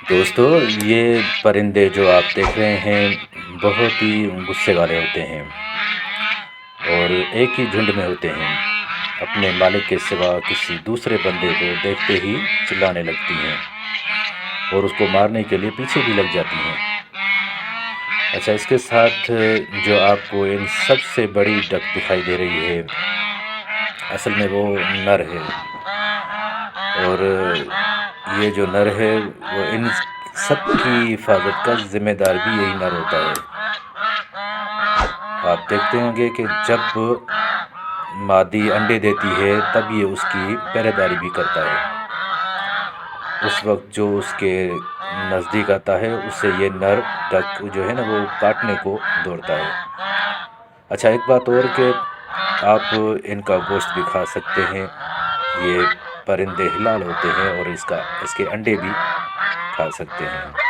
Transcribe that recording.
دوستو، یہ پرندے جو آپ دیکھ رہے ہیں بہت ہی غصے والے ہوتے ہیں اور ایک ہی جھنڈ میں ہوتے ہیں۔ اپنے مالک کے سوا کسی دوسرے بندے کو دیکھتے ہی چلانے لگتی ہیں اور اس کو مارنے کے لیے پیچھے بھی لگ جاتی ہیں۔ اچھا، اس کے ساتھ جو آپ کو ان سب سے بڑی ڈک دکھائی دے رہی ہے، اصل میں وہ نر ہے، اور یہ جو نر ہے وہ ان سب کی حفاظت کا ذمہ دار بھی یہی نر ہوتا ہے۔ آپ دیکھتے ہوں گے کہ جب مادی انڈے دیتی ہے تب یہ اس کی پہرے داری بھی کرتا ہے۔ اس وقت جو اس کے نزدیک آتا ہے اسے یہ نر ڈک جو ہے نا وہ کاٹنے کو دوڑتا ہے۔ اچھا، ایک بات اور کہ آپ ان کا گوشت بھی کھا سکتے ہیں۔ یہ پرندے حلال ہوتے ہیں اور اس کے انڈے بھی کھا سکتے ہیں۔